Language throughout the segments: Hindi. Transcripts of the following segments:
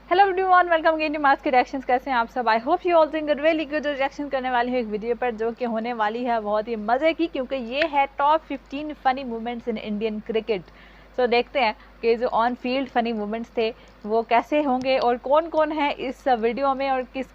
Hello everyone, welcome again to Mass के रिएक्शंस। कैसे हैं आप सब? I hope you all doing really good. Reaction करने वाली हूँ एक वीडियो पर जो कि होने वाली है बहुत ही मज़े की, क्योंकि ये है top 15 funny moments in Indian cricket. So देखते हैं कि जो ऑन फील्ड फनी मोमेंट्स थे वो कैसे होंगे और कौन कौन है इस वीडियो में और किस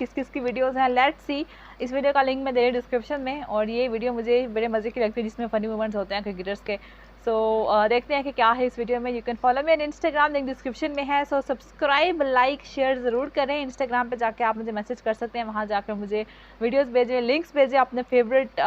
किस की वीडियोज़ हैं। Let's see. इस वीडियो का लिंक मैं दे रही डिस्क्रिप्शन में, और ये वीडियो मुझे बड़े मज़े की लगती है जिसमें फ़नी मोमेंट्स होते हैं क्रिकेटर्स के। सो देखते हैं कि क्या है इस वीडियो में। You can follow me on Instagram, link description में है। सो सब्सक्राइब, लाइक, शेयर ज़रूर करें। इंस्टाग्राम पे जाके आप मुझे मैसेज कर सकते हैं, वहाँ जाकर मुझे वीडियोस भेजें, लिंक्स भेजें, अपने फेवरेट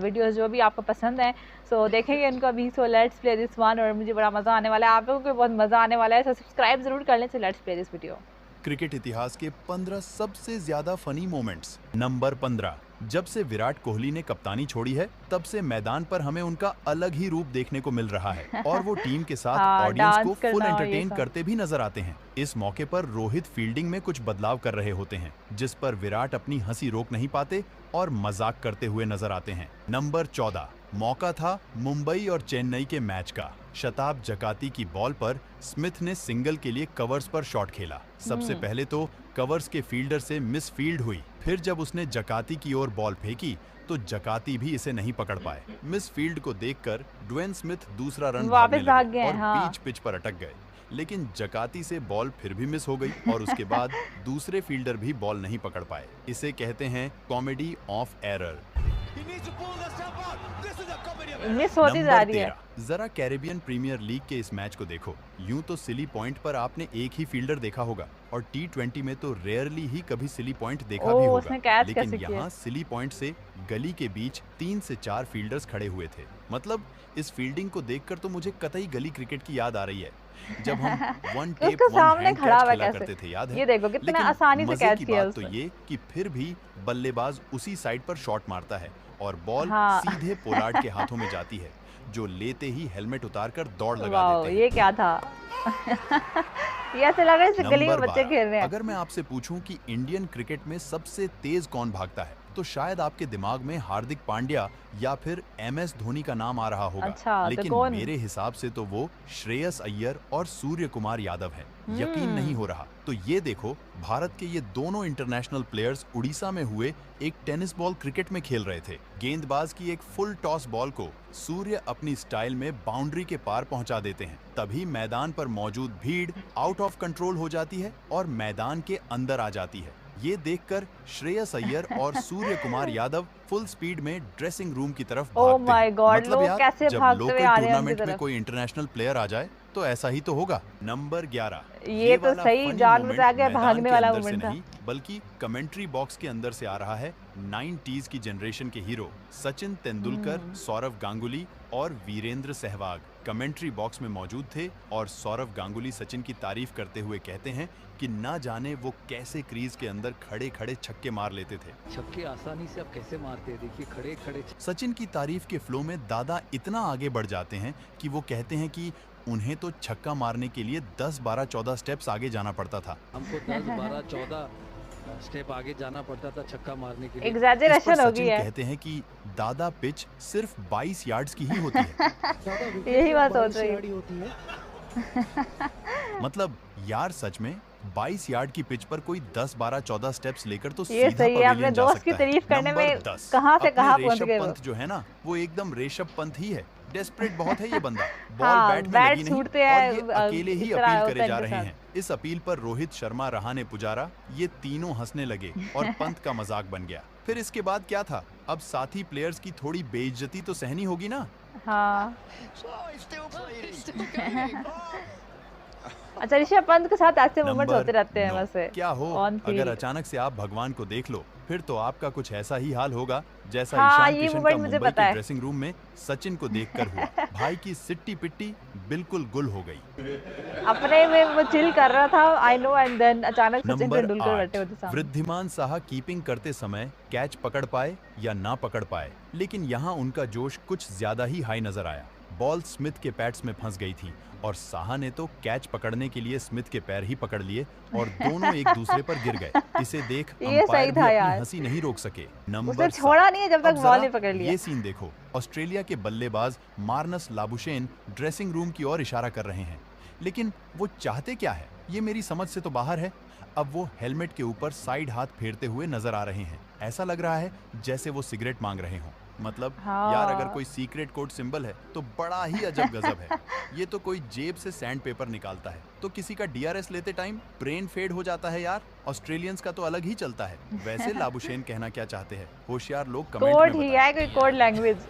वीडियोस जो भी आपको पसंद हैं। सो देखेंगे उनको अभी। So let's play this one, और मुझे बड़ा मज़ा आने वाला है, आप लोगों को बहुत मज़ा आने वाला है। सो सब्सक्राइब ज़रूर कर लें। So let's play this video. Cricket इतिहास के 15 सबसे ज्यादा फनी मोमेंट्स। नंबर 15। जब से विराट कोहली ने कप्तानी छोड़ी है तब से मैदान पर हमें उनका अलग ही रूप देखने को मिल रहा है और वो टीम के साथ ऑडियंस को फुल एंटरटेन करते भी नजर आते हैं। इस मौके पर रोहित फील्डिंग में कुछ बदलाव कर रहे होते हैं, जिस पर विराट अपनी हंसी रोक नहीं पाते और मजाक करते हुए नजर आते हैं। नंबर 14। मौका था मुंबई और चेन्नई के मैच का। शताब जकाती की बॉल पर स्मिथ ने सिंगल के लिए कवर्स पर शॉट खेला। सबसे पहले तो कवर्स के फील्डर से मिस फील्ड हुई, फिर जब उसने जकाती की ओर बॉल फेंकी तो जकाती भी इसे नहीं पकड़ पाए। मिस फील्ड को देखकर ड्वेन स्मिथ दूसरा रन भागने लगे और बीच पिच पर अटक गए, लेकिन जकाती से बॉल फिर भी मिस हो गई और उसके बाद दूसरे फील्डर भी बॉल नहीं पकड़ पाए। इसे कहते हैं कॉमेडी ऑफ एरर। मिस होती जा रही है। जरा कैरेबियन प्रीमियर लीग के इस मैच को देखो। यूं तो सिली पॉइंट पर आपने एक ही फील्डर देखा होगा और T20 में तो रेयरली ही कभी सिली पॉइंट देखा भी होगा, लेकिन यहाँ सिली पॉइंट से गली के बीच 3 से 4 फील्डर्स खड़े हुए थे। मतलब इस फील्डिंग को देखकर तो मुझे कतई गली क्रिकेट की याद आ रही है, जब हम one tape one hand catch खेला करते थे, याद है? ये देखो कितना आसानी से कैच किया उसने। तो ये कि फिर भी बल्लेबाज उसी साइड पर शॉट मारता है और बॉल सीधे पोलार्ड के हाथों में जाती है, जो लेते ही हेलमेट उतारकर दौड़ लगा देते हैं। ये क्या था? ये ऐसे लग रहा है गली में बच्चे खेल रहे हैं। अगर मैं आपसे पूछूं कि इंडियन क्रिकेट में सबसे तेज कौन भागता है, तो शायद आपके दिमाग में हार्दिक पांड्या या फिर MS धोनी का नाम आ रहा होगा। लेकिन तो मेरे हिसाब से तो वो श्रेयस अय्यर और सूर्य कुमार यादव है। यकीन नहीं हो रहा तो ये देखो, भारत के ये दोनों इंटरनेशनल प्लेयर्स उड़ीसा में हुए एक टेनिस बॉल क्रिकेट में खेल रहे थे। गेंदबाज की एक फुल टॉस बॉल को सूर्य अपनी स्टाइल में बाउंड्री के पार पहुंचा देते हैं, तभी मैदान पर मौजूद भीड़ आउट ऑफ कंट्रोल हो जाती है और मैदान के अंदर आ जाती है। ये देखकर श्रेयस अय्यर और सूर्य कुमार यादव फुल स्पीड में ड्रेसिंग रूम की तरफ भागते हैं। मतलब यार, जब लोकल टूर्नामेंट में कोई इंटरनेशनल प्लेयर आ जाए तो ऐसा ही तो होगा। नंबर 11। ये तो सही जान बचा के भागने वाला मोमेंट था, बल्कि कमेंट्री बॉक्स के अंदर से आ रहा है। 90s की जनरेशन के हीरो सचिन तेंदुलकर, सौरव गांगुली और वीरेंद्र सहवाग कमेंट्री बॉक्स में मौजूद थे और सौरव गांगुली सचिन की तारीफ करते हुए कहते हैं कि ना जाने वो कैसे क्रीज के अंदर खड़े खड़े छक्के मार लेते थे। छक्के आसानी से आप कैसे मारते हैं, देखिए खड़े खड़े। सचिन की तारीफ के फ्लो में दादा इतना आगे बढ़ जाते हैं कि वो कहते हैं कि उन्हें तो छक्का मारने के लिए 10, 12, 14 स्टेप्स आगे जाना पड़ता था। हमको 10, 12, 14 स्टेप आगे जाना पड़ता था छक्का मारने के लिए। एग्जैजरेशन हो गई है। कहते हैं कि दादा पिच सिर्फ 22 यार्ड्स की ही होती है। यही बात होती है। मतलब यार सच में 22 यार्ड की पिच पर कोई 10, 12, 14 स्टेप्स लेकर तो ये सीधा सही है। अपने दोस्त की तारीफ करने में कहां से कहां पहुंच गए। पंत जो है ना, वो एकदम ऋषभ पंत ही है। डेस्परेट बहुत है ये बंदा। बॉल बैट में लगी नहीं और ये अकेले ही अपील करे जा रहे हैं। इस अपील पर रोहित शर्मा, रहाणे, पुजारा ये तीनों हंसने लगे और पंत का मजाक बन गया। फिर इसके बाद क्या था? अब साथी प्लेयर्स की थोड़ी बेइज्जती तो सहनी होगी ना। हाँ। अच्छा, ऋषभ पंत के साथ ऐसे मोमेंट्स होते रहते हैं वैसे। क्या हो, अगर अचानक से आप भगवान को देख लो फिर तो आपका कुछ ऐसा ही हाल होगा जैसा ईशान किशन का मुंबई के ड्रेसिंग रूम में सचिन को देखकर हुआ। भाई की सिट्टी पिट्टी बिल्कुल गुल हो गई। अपने में वो चिल कर रहा था, आई नो, एंड देन अचानक सचिन तेंदुलकर बैठे होते सामने। वृद्धिमान साहा कीपिंग करते समय कैच पकड़ पाए या ना पकड़ पाए, लेकिन यहाँ उनका जोश कुछ ज्यादा ही हाई नजर आया। बॉल स्मिथ के पैड्स में फंस गई थी और साहा ने तो कैच पकड़ने के लिए स्मिथ के पैर ही पकड़ लिए और दोनों एक दूसरे पर गिर गए। इसे देख अंपायर भी अपनी हंसी नहीं रोक सके। नंबर छोड़ा नहीं है जब तक बॉल नहीं पकड़ लिया। ये सीन देखो, ऑस्ट्रेलिया के बल्लेबाज मार्नस लाबुशेन ड्रेसिंग रूम की ओर इशारा कर रहे हैं, लेकिन वो चाहते क्या है? ये मेरी समझ से तो बाहर है। अब वो हेलमेट के ऊपर साइड हाथ फेरते हुए नजर आ रहे हैं। ऐसा लग रहा है जैसे वो सिगरेट मांग रहे हों। मतलब यार, अगर हाँ। कोई सीक्रेट कोड सिंबल है तो बड़ा ही अजब गजब है। ये तो कोई जेब से सैंड पेपर निकालता है तो किसी का डीआरएस लेते टाइम ब्रेन फेड हो जाता है यार। ऑस्ट्रेलियंस का तो अलग ही चलता है। वैसे लाबुशेन कहना क्या चाहते हैं? होशियार लोग कमेंट कोड में ही बताएं। है, कोई code language.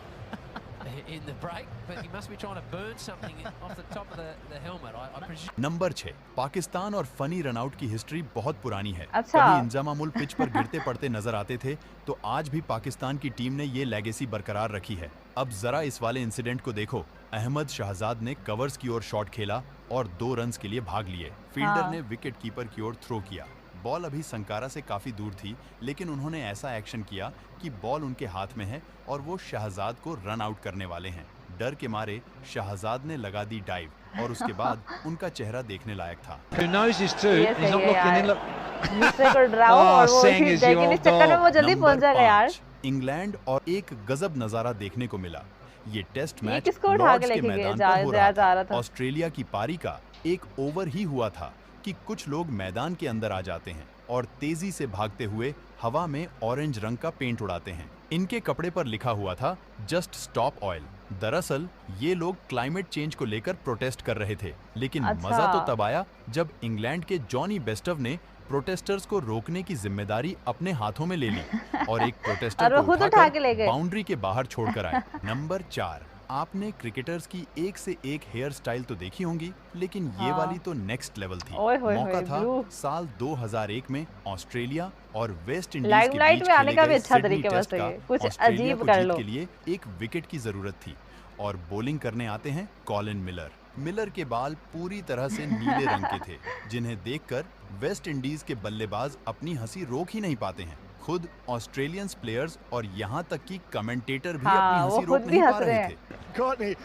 in the break, but he must be trying to burn something off the top of the helmet. I presume. Number 6, Pakistan और फनी रनआउट की हिस्ट्री बहुत पुरानी है। अच्छा। कभी इंजामामुल पिच पर गिरते पड़ते नजर आते थे तो आज भी पाकिस्तान की टीम ने ये लेगेसी बरकरार रखी है। अब जरा इस वाले इंसिडेंट को देखो। अहमद शहजाद ने कवर्स की ओर शॉट खेला और 2 रन्स के लिए भाग लिए। फील्डर हाँ। ने विकेट कीपर की ओर थ्रो किया। बॉल अभी संकारा से काफी दूर थी, लेकिन उन्होंने ऐसा एक्शन किया कि बॉल उनके हाथ में है और वो शहजाद को रन आउट करने वाले हैं। डर के मारे शहजाद ने लगा दी डाइव और उसके बाद उनका चेहरा देखने लायक था। Who knows his two? ये He's सही not है looking in. यार। Look. दूसरे को डराओ Oh, और वो saying उसी is लेकिन your इस चक्कर में वो dog. जल्दी पहुंच जाएगा यार। 5, इंग्लैंड और एक गजब नजारा देखने को मिला। ये टेस्ट ये मैच किसको उठा के लॉर्ड्स के लेके गए? मैदान जा पर हो रहा रहा था। था। ऑस्ट्रेलिया की पारी का एक ओवर ही हुआ था कि कुछ लोग मैदान के अंदर आ जाते हैं और तेजी से भागते हुए हवा में ऑरेंज रंग का पेंट उड़ाते हैं। इनके कपड़े पर लिखा हुआ था जस्ट स्टॉप ऑयल। दरअसल ये लोग क्लाइमेट चेंज को लेकर प्रोटेस्ट कर रहे थे, लेकिन अच्छा। मजा तो तब आया जब इंग्लैंड के जॉनी बेस्टव ने प्रोटेस्टर्स को रोकने की जिम्मेदारी अपने हाथों में ले ली और एक और प्रोटेस्टर वो को खुद उठा उठाकर के ले गए। बाउंड्री के बाहर छोड़कर आए। नंबर 4, आपने क्रिकेटर्स की एक से एक हेयर स्टाइल तो देखी होंगी, लेकिन ये हाँ। वाली तो नेक्स्ट लेवल थी। ओए होए मौका होए, था ब्लू। साल 2001 में ऑस्ट्रेलिया और वेस्ट इंडीज के लाइमलाइट बीच में आने खेले का भी गए अच्छा सिडनी तरीका टेस्ट बस का है, कुछ ऑस्ट्रेलिया अजीब को कर जीत लो। के लिए एक विकेट की जरूरत थी और बॉलिंग करने आते हैं कॉलिन मिलर। मिलर के बाल पूरी तरह से नीले रंग के थे, जिन्हें देखकर वेस्ट इंडीज के बल्लेबाज अपनी हंसी रोक ही नहीं पाते हैं। खुद ऑस्ट्रेलियंस प्लेयर्स और यहाँ तक कि कमेंटेटर भी हाँ, अपनी वो हंसी खुद रोक भी नहीं हंस पा रहे रहे हैं। थे।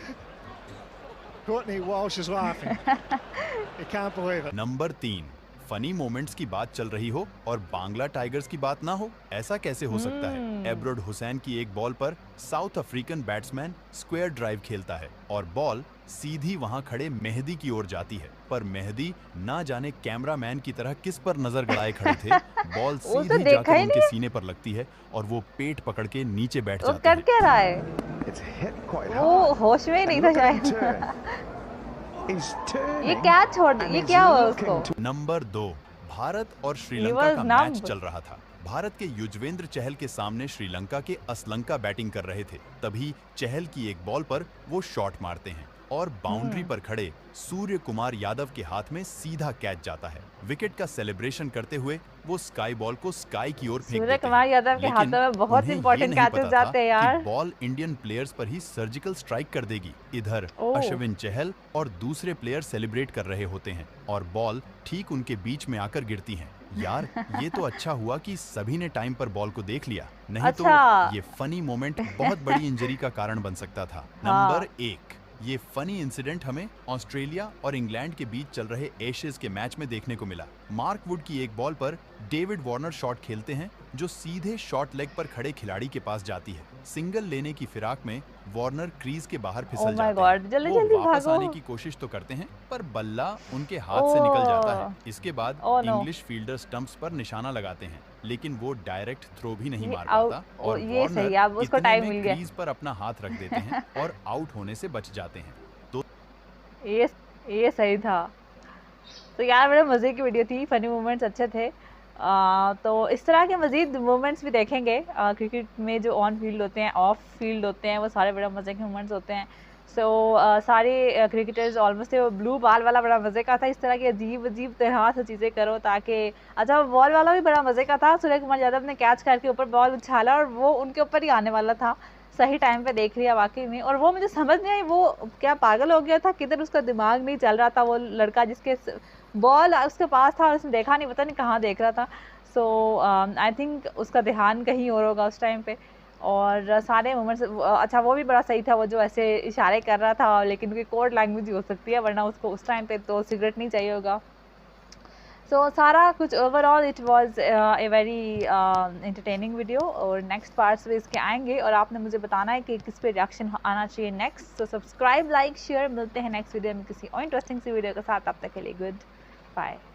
Courtney Walsh is laughing. You can't believe it. Number 3, funny moments की बात चल रही हो और बांग्ला टाइगर्स की बात ना हो, ऐसा कैसे हो सकता है? एब्रोड हुसैन की एक बॉल पर south African batsman square drive खेलता है और बॉल सीधी वहां खड़े मेहदी की ओर जाती है, पर मेहदी ना जाने कैमरामैन की तरह किस पर नजर गड़ाए खड़े थे। बॉल वो तो सीधी देखा जाकर ही उनके नहीं। सीने पर लगती है और वो पेट पकड़ के नीचे बैठ वो जाते कर हैं। क्या रहा है? It's hit quite वो hard. होश में ही नहीं And था look at him शायद। turn. He's turning. ये क्या छोड़ and ये he's क्या हुआ looking उसको? to- नंबर 2, भारत और He श्रीलंका was का numb. मैच चल रहा था। भारत के युजवेंद्र चहल के सामने श्रीलंका के असलंका बैटिंग कर रहे थे। तभी चहल की एक बॉल पर वो शॉट मारते हैं और बाउंड्री पर खड़े सूर्य कुमार यादव के हाथ में सीधा कैच जाता है। विकेट का सेलिब्रेशन करते हुए वो स्काई बॉल को स्काई की ओर फेंक सूर्य देते कुमार हैं। यादव के लेकिन हाथों में बहुत उन्हें ये इंपॉर्टेंट नहीं कैचेस पता जाते हैं था यार। कि बॉल इंडियन प्लेयर्स पर ही सर्जिकल स्ट्राइक कर देगी। इधर ओह। अश्विन चहल और दूसरे प्लेयर सेलिब्रेट कर रहे होते हैं और बॉल ठीक उनके बीच में आकर गिरती है। यार, ये तो अच्छा हुआ कि सभी ने टाइम पर बॉल को देख लिया, नहीं अच्छा। तो ये फनी मोमेंट बहुत बड़ी इंजरी का कारण बन सकता था। हाँ। नंबर 1, ये फनी इंसिडेंट हमें ऑस्ट्रेलिया और इंग्लैंड के बीच चल रहे एशेज के मैच में देखने को मिला। मार्क वुड की एक बॉल पर डेविड वार्नर शॉट खेलते हैं जो सीधे शॉर्ट लेग पर खड़े खिलाड़ी के पास जाती है। सिंगल लेने की फिराक में वार्नर क्रीज के बाहर Oh फिसल my जाते God, हैं। जल्दी वो जल्दी वापस भागो। आने की कोशिश तो करते हैं, पर बल्ला उनके हाथ से निकल जाता है। इसके बाद Oh no. English fielder stumps पर निशाना लगाते हैं, लेकिन वो डायरेक्ट थ्रो भी नहीं ये मार आउट- पाता ओ, और ये सही वार्नर है, अब उसको इतने टाइम में मिल गया। क्रीज पर अपना हाथ रख देते हैं और आउट होने से बच जाते हैं। तो ये सही था। तो यार बड़े मज़े की वीडियो थी, फनी मोमेंट्स अच्छे थे। तो इस तरह के मज़ीद मोमेंट्स भी देखेंगे। क्रिकेट में जो ऑन फील्ड होते हैं, ऑफ फील्ड होते हैं, वो सारे बड़े मज़े के मोमेंट्स होते हैं। सो सारे क्रिकेटर्स ऑलमोस्ट वो ब्लू बॉल वाला बड़ा मज़े का था। इस तरह की अजीब अजीब तरह से चीज़ें करो ताकि अच्छा, बॉल वाला भी बड़ा मज़े का था। सूर्य कुमार यादव ने कैच करके ऊपर बॉल उछाला और वो उनके ऊपर ही आने वाला था। सही टाइम पे देख लिया वाकई में। और वो मुझे समझ नहीं आई, वो क्या पागल हो गया था, किधर उसका दिमाग नहीं चल रहा था। वो लड़का जिसके बॉल उसके पास था और उसने देखा नहीं, पता नहीं कहाँ देख रहा था। सो आई थिंक उसका ध्यान कहीं और होगा उस टाइम पे। और सारे मोमेंट्स अच्छा, वो भी बड़ा सही था, वो जो ऐसे इशारे कर रहा था, लेकिन कोई कोड लैंग्वेज ही हो सकती है, वरना उसको उस टाइम पे तो सिगरेट नहीं चाहिए होगा। सो सारा कुछ overall it was a very entertaining video. और नेक्स्ट पार्ट्स में इसके आएंगे और आपने मुझे बताना है कि किस पे रिएक्शन आना चाहिए next. So subscribe, like, share. मिलते हैं नेक्स्ट वीडियो में किसी और इंटरेस्टिंग सी वीडियो के साथ। तब तक के लिए गुड बाय।